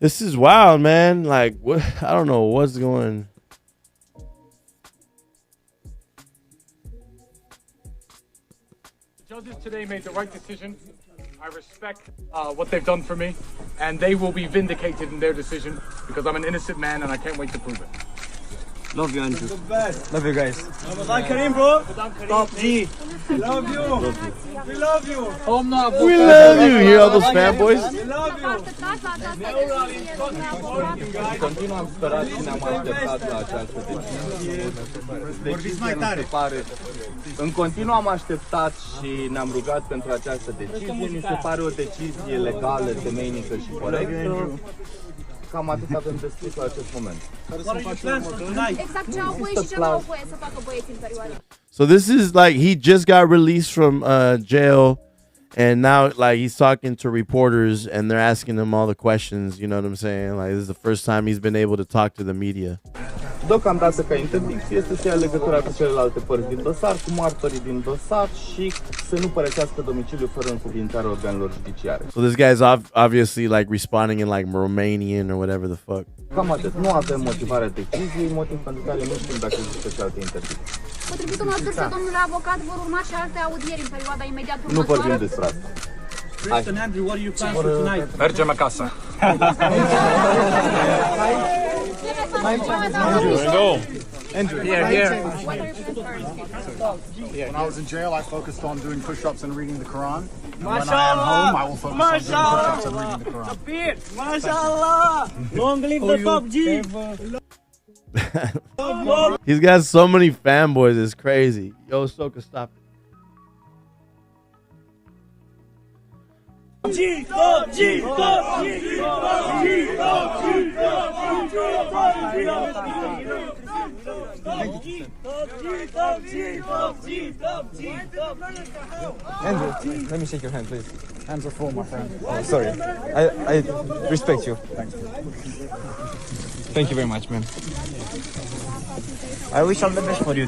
This is wild, man. Like, what? I don't know what's going. Judges today made the right decision. I respect what they've done for me, and they will be vindicated in their decision because I'm an innocent man and I can't wait to prove it. Love you, Andrew. Love you guys. Ramadan Kareem, bro. Top G. Love you. We love you. We love you. Hear all those fanboys? We love you. Continuăm sperat și ne-am așteptat la această decizie. În continuu am așteptat și ne-am rugat pentru această decizie. Mi se pare o decizie legală, temeinică și corectă. Cam atât avem de spus la acest moment. Exact ce au voie și ce nu au voie să facă băieții în perioada. So this is like he just got released from jail, and now like he's talking to reporters and they're asking him all the questions. You know what I'm saying? Like this is the first time he's been able to talk to the media. Deocamdată ca interdicție este să ia legătura cu celelalte părți din dosar, cu martorii din dosar și să nu părăsească domiciliul fără încuvințarea organelor judiciare. So this guy's obviously like responding in like Romanian or whatever the fuck. Cam atât. Nu avem motivarea deciziei, motiv pentru care nu știm dacă există și alte interdicții. Potrivit unor surse, domnule avocat, vor urma și alte audieri în perioada imediat următoare. Nu vorbim despre asta. Kristen, Andrew, what are you planning for tonight? Mergem acasă. Andrew. Here. What are your preferred? When I was in jail, I focused on doing push-ups and reading the Quran. And when I am home, I will focus on doing push-ups and reading the Quran. Mashallah. Long live the Top G. He's got so many fanboys. It's crazy. Yo, Soka, stop it. G, Top G, Top G, Top G, Top G, Andrew, let me shake your hand, please. Hands are full, my friend. Oh, sorry. I respect you. Thank you very much, man. I wish all the best for you.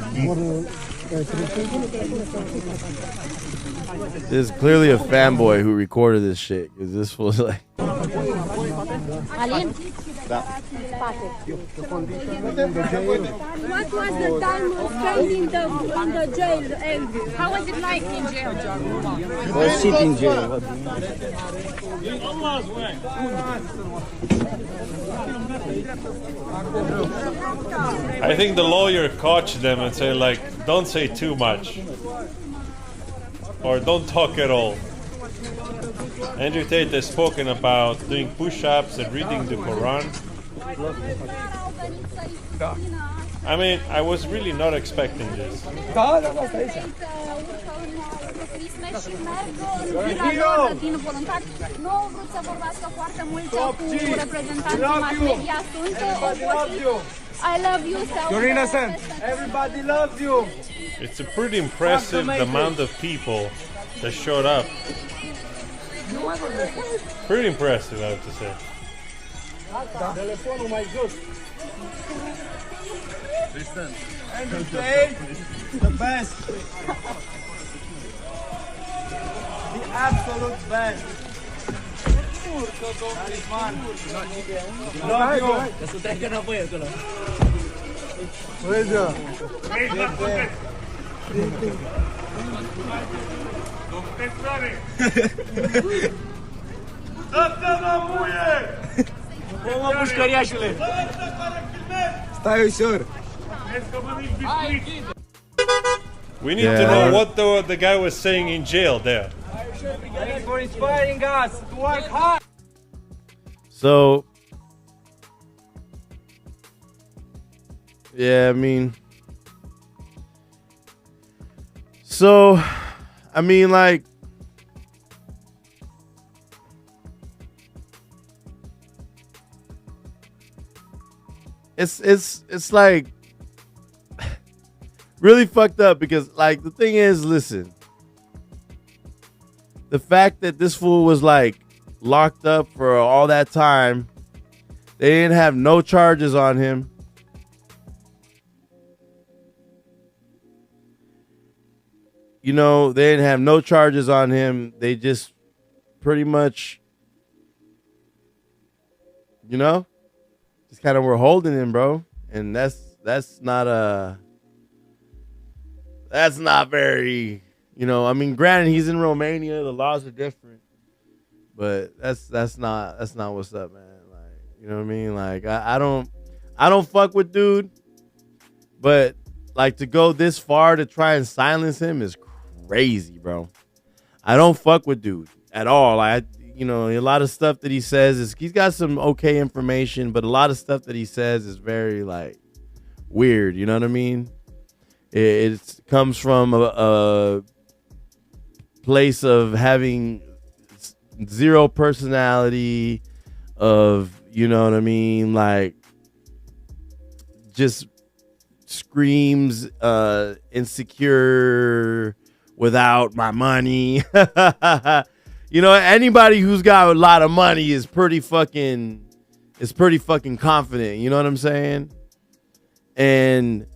This is clearly a fanboy who recorded this shit. Because this was like. Alin? What was the time spent in the jail, Andrew? How was it like in jail? Or sit in jail. I think the lawyer coached them and said, like, don't say too much. Or don't talk at all. Andrew Tate has spoken about doing push-ups and reading the Quran. I mean, I was really not expecting this. I love you so You're innocent. Everybody loves you. It's a pretty impressive amount of people that showed up. Pretty impressive, I have to say. Andrew Tate, the best. The absolute best. Talisman. Love you. Stai ușor. We need to know what the guy was saying in jail there. Thanks for inspiring us to work hard. So. Yeah, I mean. So, I mean, like. It's like really fucked up because like the thing is, listen, the fact that this fool was like locked up for all that time, they didn't have no charges on him. You know, they didn't have no charges on him. They just pretty much You know, just kind of we're holding him, bro, and that's not very. You know, I mean, granted, he's in Romania. The laws are different, but that's not what's up, man. Like, you know what I mean? Like, I don't fuck with dude, but like to go this far to try and silence him is crazy, bro. I don't fuck with dude at all. A lot of stuff that he says he's got some okay information, but a lot of stuff that he says is very like weird. You know what I mean? It comes from a place of having zero personality, of, you know what I mean, like just screams insecure without my money. You know, anybody who's got a lot of money is pretty fucking confident, you know what I'm saying? And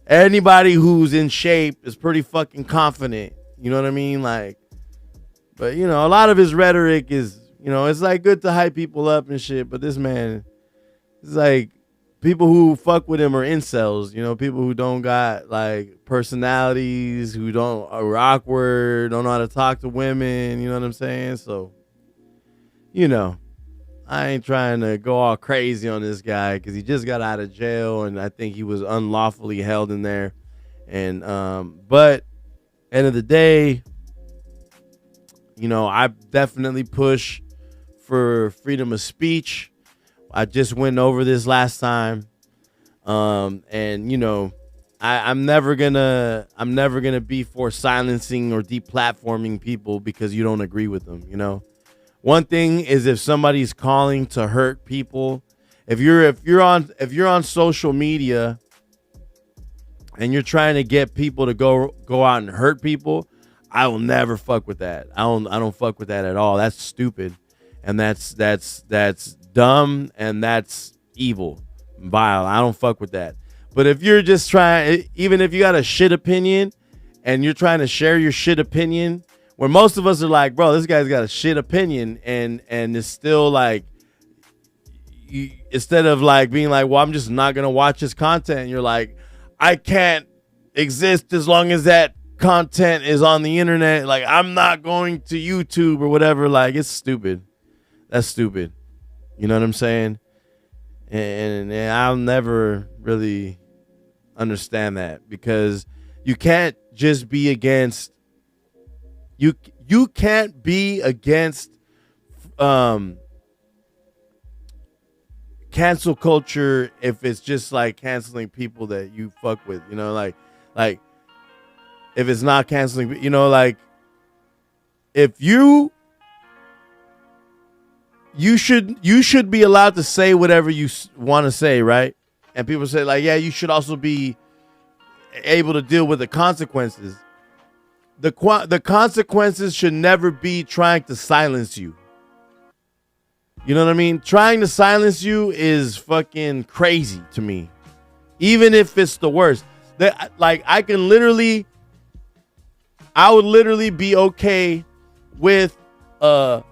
anybody who's in shape is pretty fucking confident. You know what I mean? Like, but you know, a lot of his rhetoric is, you know, it's like good to hype people up and shit. But this man, it's like people who fuck with him are incels. You know, people who don't got like personalities, who are awkward, don't know how to talk to women. You know what I'm saying? So, you know, I ain't trying to go all crazy on this guy because he just got out of jail and I think he was unlawfully held in there. And but end of the day, you know, I definitely push for freedom of speech. I just went over this last time. And you know, I'm never gonna be for silencing or deplatforming people because you don't agree with them, you know. One thing is if somebody's calling to hurt people, if you're on social media and you're trying to get people to go out and hurt people, I will never fuck with that. I don't fuck with that at all. That's stupid, and that's dumb, and that's evil, vile. I don't fuck with that. But if you're just trying, even if you got a shit opinion, and you're trying to share your shit opinion, where most of us are like, bro, this guy's got a shit opinion, and it's still like, instead of like being like, well, I'm just not gonna watch his content, you're like, I can't exist as long as that content is on the internet. Like, I'm not going to YouTube or whatever. Like, it's stupid. That's stupid. You know what I'm saying? And I'll never really understand that, because you can't just be against. You can't be against cancel culture if it's just like canceling people that you fuck with, you know, like if it's not canceling, you know, like if you should be allowed to say whatever you want to say, right? And people say like, yeah, you should also be able to deal with the consequences. The consequences should never be trying to silence you. You know what I mean? Trying to silence you is fucking crazy to me. Even if it's the worst. Like, I would literally be okay with a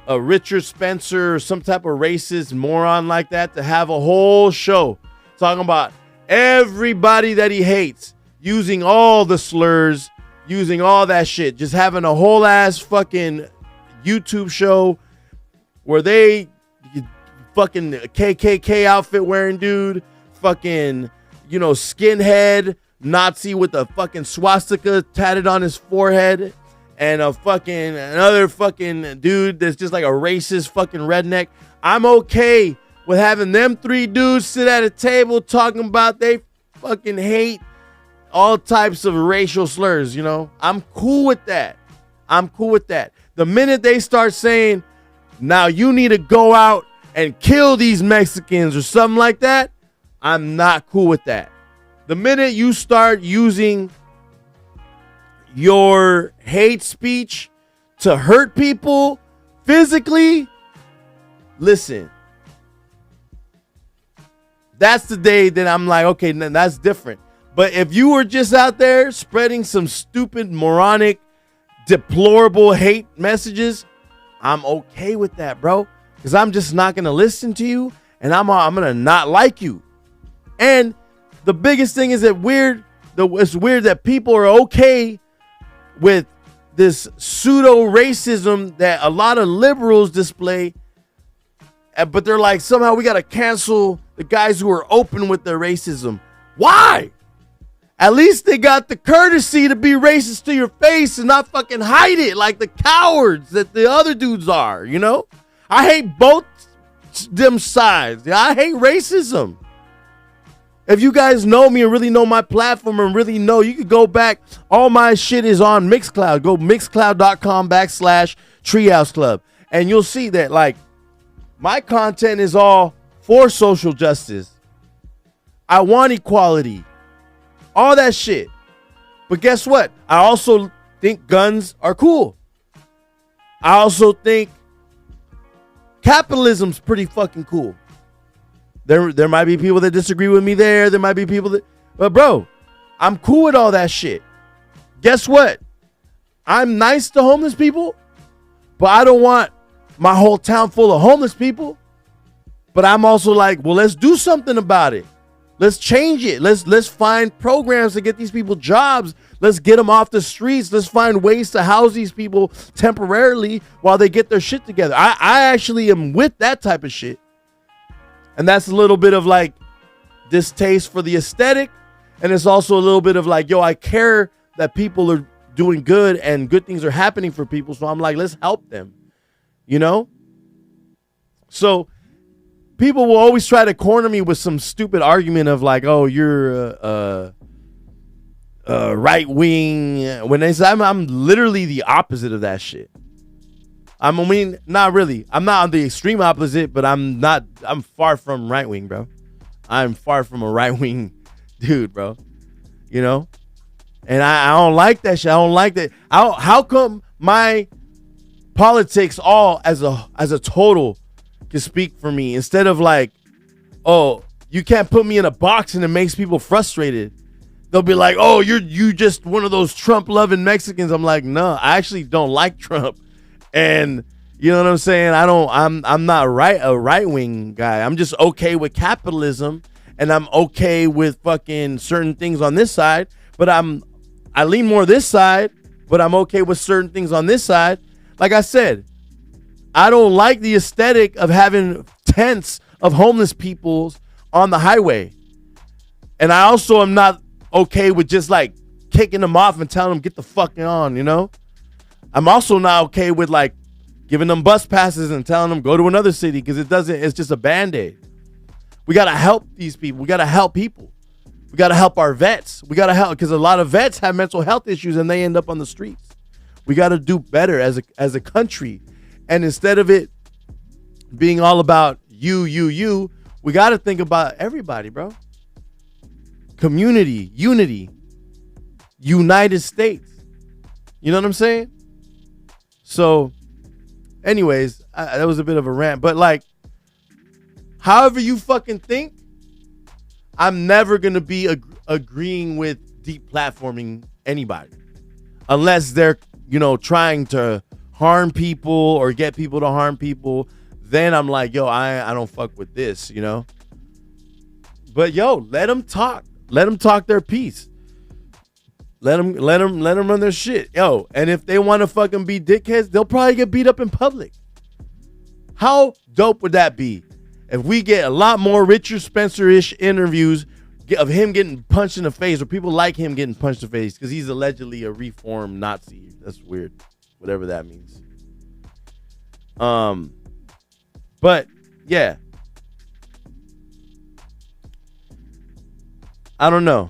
Richard Spencer or some type of racist moron like that to have a whole show talking about everybody that he hates, using all the slurs, using all that shit, just having a whole ass fucking YouTube show where they fucking KKK outfit wearing dude, fucking, you know, skinhead Nazi with a fucking swastika tatted on his forehead, and another fucking dude that's just like a racist fucking redneck. I'm okay with having them three dudes sit at a table talking about they fucking hate all types of racial slurs, you know? I'm cool with that. The minute they start saying, now you need to go out and kill these Mexicans or something like that, I'm not cool with that. The minute you start using your hate speech to hurt people physically, listen, that's the day that I'm like, okay, then that's different. But if you were just out there spreading some stupid, moronic, deplorable hate messages, I'm okay with that, bro. because I'm just not gonna listen to you, and I'm gonna not like you. And the biggest thing is that it's weird that people are okay with this pseudo racism that a lot of liberals display, but they're like, somehow we gotta cancel the guys who are open with their racism. Why? At least they got the courtesy to be racist to your face and not fucking hide it like the cowards that the other dudes are, you know? I hate both them sides. I hate racism. If you guys know me and really know my platform and really know, you could go back. All my shit is on Mixcloud. Go mixcloud.com/Treehouse Club. And you'll see that, like, my content is all for social justice. I want equality. All that shit. But guess what? I also think guns are cool. I also think capitalism's pretty fucking cool. There might be people that disagree with me there. There might be people that... But bro, I'm cool with all that shit. Guess what? I'm nice to homeless people, but I don't want my whole town full of homeless people. But I'm also like, well, let's do something about it. Let's change it. Let's find programs to get these people jobs. Let's get them off the streets. Let's find ways to house these people temporarily while they get their shit together. I actually am with that type of shit. And that's a little bit of like distaste for the aesthetic. And it's also a little bit of like, yo, I care that people are doing good and good things are happening for people. So I'm like, let's help them, you know? So people will always try to corner me with some stupid argument of like, oh, you're right wing. When they say I'm literally the opposite of that shit. I mean, not really. I'm not on the extreme opposite, but I'm far from right wing, bro. I'm far from a right wing dude, bro. You know? And I don't like that shit. I don't like that. How come my politics all as a total can speak for me instead of like, oh, you can't put me in a box and it makes people frustrated. They'll be like, oh, you just one of those Trump loving Mexicans. I'm like, no, I actually don't like Trump. And you know what I'm saying? I'm not a right wing guy. I'm just okay with capitalism and I'm okay with fucking certain things on this side, but I lean more this side, but I'm okay with certain things on this side. Like I said, I don't like the aesthetic of having tents of homeless people on the highway. And I also am not okay with just like kicking them off and telling them get the fucking on, you know? I'm also not okay with like giving them bus passes and telling them go to another city because it's just a Band-Aid. We got to help these people. We got to help people. We got to help our vets. We got to help because a lot of vets have mental health issues and they end up on the streets. We got to do better as a country. And instead of it being all about you, we got to think about everybody, bro. Community, unity, United States. You know what I'm saying? So, anyways, that was a bit of a rant. But like, however you fucking think, I'm never going to be agreeing with deplatforming anybody. Unless they're, you know, trying to harm people or get people to harm people. Then I'm like, yo, I don't fuck with this, you know? But yo, let them talk. Let them talk their piece. Let them run their shit. Yo, and if they want to fucking be dickheads, they'll probably get beat up in public. How dope would that be? If we get a lot more Richard Spencer-ish interviews of him getting punched in the face or people like him getting punched in the face because he's allegedly a reformed Nazi. That's weird. Whatever that means. But yeah. I don't know.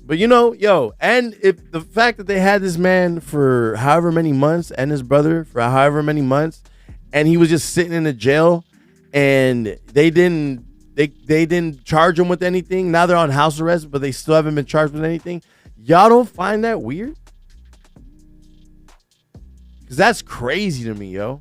But you know, yo, and if the fact that they had this man for however many months and his brother for however many months and he was just sitting in a jail and they didn't charge him with anything. Now they're on house arrest, but they still haven't been charged with anything. Y'all don't find that weird? Because that's crazy to me, yo.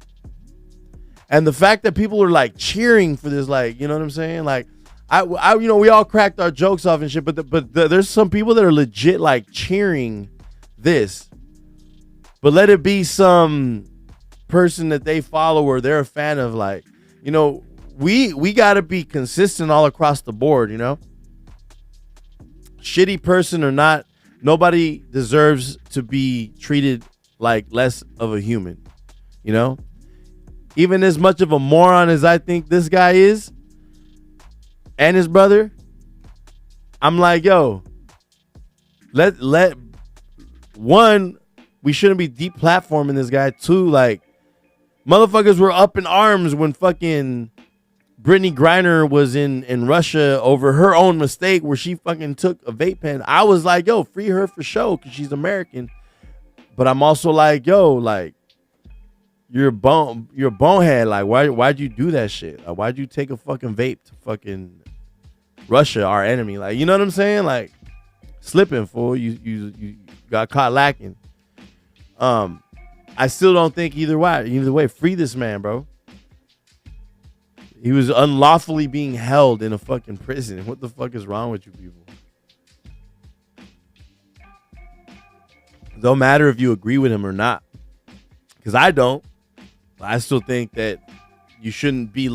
And the fact that people are like cheering for this, like, you know what I'm saying? Like, I you know, we all cracked our jokes off and shit, but there's some people that are legit like cheering this. But let it be some person that they follow or they're a fan of, like, You know, we got to be consistent all across the board, you know? Shitty person or not, nobody deserves to be treated like less of a human, you know? Even as much of a moron as I think this guy is and his brother, I'm like, yo, let one, we shouldn't be deplatforming this guy. Two, like, motherfuckers were up in arms when fucking Brittany Griner was in Russia over her own mistake where she fucking took a vape pen. I was like, yo, free her for show because she's American. But I'm also like, yo, like, you're a bonehead. Like, why'd you do that shit? Like, why'd you take a fucking vape to fucking Russia, our enemy? Like, you know what I'm saying? Like, slipping, fool. You got caught lacking. I still don't think either way, free this man, bro. He was unlawfully being held in a fucking prison. What the fuck is wrong with you people? Don't matter if you agree with him or not. Because I don't. I still think that you shouldn't be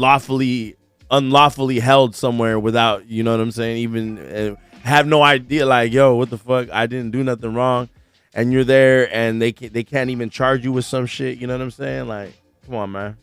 unlawfully held somewhere without, you know what I'm saying, even have no idea, like, yo, what the fuck? I didn't do nothing wrong. And you're there and they can't even charge you with some shit. You know what I'm saying? Like, come on, man.